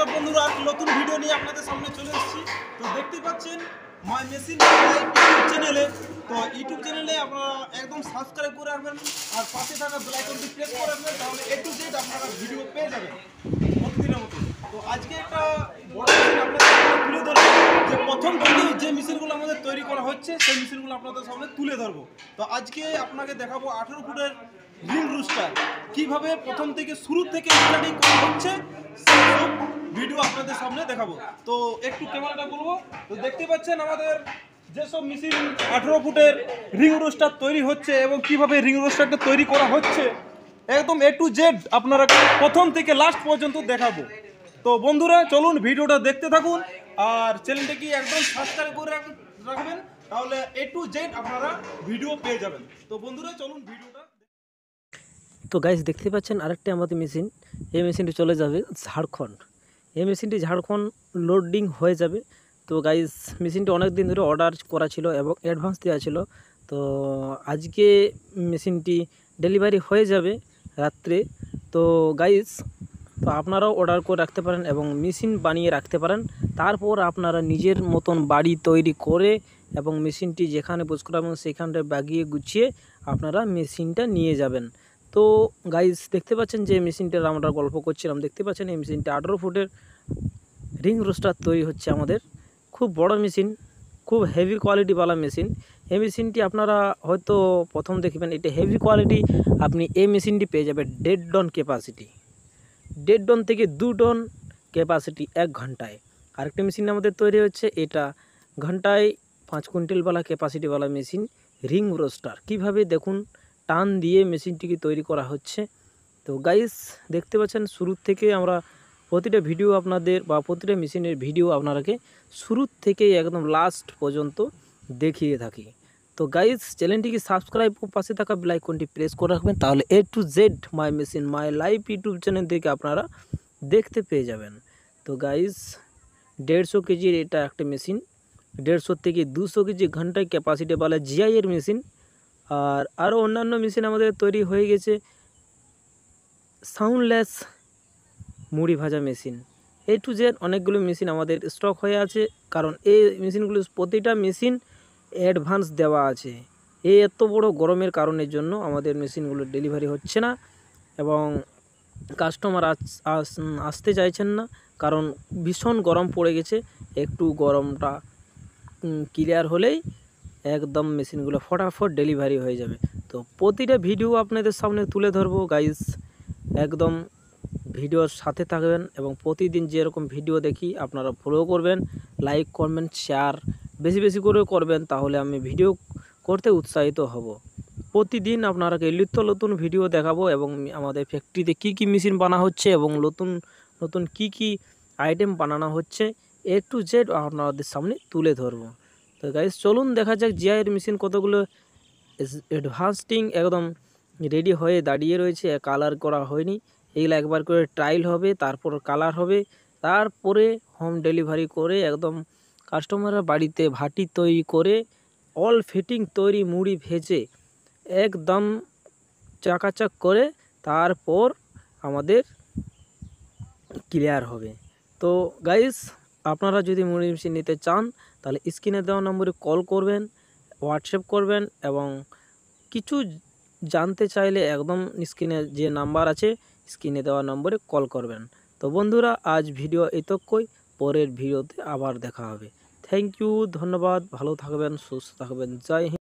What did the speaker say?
নমস্কার বন্ধুরা, আর নতুন ভিডিও নিয়ে আপনাদের সামনে চলে এসেছি। তো দেখতেই পাচ্ছেন মাই মেশিন ইউটিউব চ্যানেলে। তো ইউটিউব চ্যানেলে আপনারা একদম সাবস্ক্রাইব করে রাখবেন আর পাশে থাকা বেল আইকনটি প্রেস করে রাখবেন, তাহলে A to Z আপনারা ভিডিও পেয়ে যাবেন প্রতিদিনের মতো। তো আজকে একটা বড় মেশিন আপনাদের সামনে তুলে ধরবো, যে প্রথম থেকে যে মেশিনগুলো আমাদের তৈরি করা হচ্ছে সেই মেশিনগুলো আপনাদের সামনে তুলে ধরবো। তো আজকে আপনাকে দেখাবো 18 ফুটের রিং রুস্টার কিভাবে প্রথম থেকে শুরু থেকে স্টার্টিং করা হচ্ছে, সেই সব ভিডিও আপনাদের সামনে দেখাবো। তো একটু ক্যামেরাটা বলবো। তো দেখতে পাচ্ছেন আমাদের যেসব মেশিন 18 ফুটের রিং রোস্টার তৈরি হচ্ছে এবং কিভাবে রিং রোস্টারটা তৈরি করা হচ্ছে, একদম A to Z আপনারা প্রথম থেকে লাস্ট পর্যন্ত দেখাবো। তো বন্ধুরা চলুন ভিডিওটা দেখতে থাকুন আর চ্যানেলটাকে একদম সাবস্ক্রাইব করে রাখবেন, তাহলে A to Z আপনারা ভিডিও পেয়ে যাবেন। তো বন্ধুরা চলুন ভিডিওটা। তো গাইস দেখতে পাচ্ছেন আরেকটা আমাদের মেশিন। এই মেশিনটি চলে যাবে ঝাড়খণ্ড। এই মেশিনটি ঝাড়খণ্ড লোডিং হয়ে যাবে। তো গাইস মেশিনটি অনেক দিন ধরে অর্ডার করা ছিল এবং অ্যাডভান্স দেওয়া ছিল। তো আজকে মেশিনটি ডেলিভারি হয়ে যাবে রাত্রে। তো গাইস তো আপনারাও অর্ডার করে রাখতে পারেন এবং মেশিন বানিয়ে রাখতে পারেন। তারপর আপনারা নিজের মতন বাড়ি তৈরি করে এবং মেশিনটি যেখানে পোজ করাবেন সেখানটা বাগিয়ে গুছিয়ে আপনারা মেশিনটা নিয়ে যাবেন। তো গাইস দেখতে পাচ্ছেন যে মেশিনটার আমরা গল্প করছিলাম, দেখতে পাচ্ছেন এই মেশিনটা 18 ফুটের রিং রোস্টার তৈরি হচ্ছে আমাদের। খুব বড় মেশিন, খুব হেভি কোয়ালিটিওয়ালা মেশিন। এই মেশিনটি আপনারা হয়তো প্রথম দেখবেন, এটা হেভি কোয়ালিটি। আপনি এই মেশিনটি পেয়ে যাবেন 1.5 টন ক্যাপাসিটি, 1.5 টন থেকে 2 টন ক্যাপাসিটি 1 ঘন্টায়। আরেকটা মেশিন আমাদের তৈরি হচ্ছে, এটা ঘন্টায় 5 কুইন্টালওয়ালা ক্যাপাসিটিওয়ালা মেশিন রিং রোস্টার। কীভাবে দেখুন টান দিয়ে মেশিনটিকে তৈরি করা হচ্ছে। তো গাইস দেখতে পাচ্ছেন শুরু থেকে আমরা প্রতিটা ভিডিও আপনাদের বা প্রতিটা মেশিনের ভিডিও আপনারাকে শুরু থেকে একদম লাস্ট পর্যন্ত দেখিয়ে থাকি। তো গাইস চ্যানেলটিকে সাবস্ক্রাইব ও পাশে থাকা বেল আইকনটি প্রেস করে রাখবেন, তাহলে A to Z my machine my life YouTube channel থেকে আপনারা দেখতে পেয়ে যাবেন। তো গাইস 150 কেজির এটা একটা মেশিন, 150 থেকে 200 কেজি ঘন্টায় ক্যাপাসিটি বলা GI এর মেশিন। আর আরও অন্যান্য মেশিন আমাদের তৈরি হয়ে গেছে, সাউন্ডলেস মুড়ি ভাজা মেশিন। A to Z অনেকগুলো মেশিন আমাদের স্টক হয়ে আছে, কারণ এই মেশিনগুলো প্রতিটা মেশিন অ্যাডভান্স দেওয়া আছে। এই এত বড় গরমের কারণের জন্য আমাদের মেশিনগুলো ডেলিভারি হচ্ছে না এবং কাস্টমার আসতে চাইছেন না, কারণ ভীষণ গরম পড়ে গেছে। একটু গরমটা ক্লিয়ার হলেই একদম মেশিনগুলো ফটাফট ডেলিভারি হয়ে যাবে। তো প্রতিটা ভিডিও আপনাদের সামনে তুলে ধরবো গাইস, একদম ভিডিওর সাথে থাকবেন এবং প্রতিদিন যেরকম ভিডিও দেখি আপনারা ফলো করবেন, লাইক কমেন্ট শেয়ার বেশি বেশি করে করবেন, তাহলে আমি ভিডিও করতে উৎসাহিত হব। প্রতিদিন আপনারাকে নিত্য নতুন ভিডিও দেখাবো এবং আমাদের ফ্যাক্টরিতে কী কী মেশিন বানা হচ্ছে এবং নতুন নতুন কী কী আইটেম বানানো হচ্ছে A to Z আপনাদের সামনে তুলে ধরবো। তো গাইস চলুন দেখা যাক GI এর মেশিন কতগুলো অ্যাডভান্সটিং একদম রেডি হয়ে দাঁড়িয়ে রয়েছে, কালার করা হয়নি। এগুলো একবার করে ট্রায়াল হবে, তারপর কালার হবে, তারপরে হোম ডেলিভারি করে একদম কাস্টমারের বাড়িতে ভাটি তৈরি করে অল ফিটিং তৈরি মুড়ি ভেজে একদম চাকাচাক করে তারপর আমাদের ক্লিয়ার হবে। তো গাইস আপনারা যদি মুড়ি মেশিন নিতে চান তাহলে স্ক্রিনে দেওয়া নম্বরে কল করবেন, হোয়াটসঅ্যাপ করবেন এবং কিছু জানতে চাইলে একদম স্ক্রিনে যে নাম্বার আছে স্ক্রিনে দেওয়া নম্বরে কল করবেন। তো বন্ধুরা আজ ভিডিও এতক্ষই, পরের ভিডিওতে আবার দেখা হবে। থ্যাংক ইউ, ধন্যবাদ, ভালো থাকবেন, সুস্থ থাকবেন, জয় হিন্দ।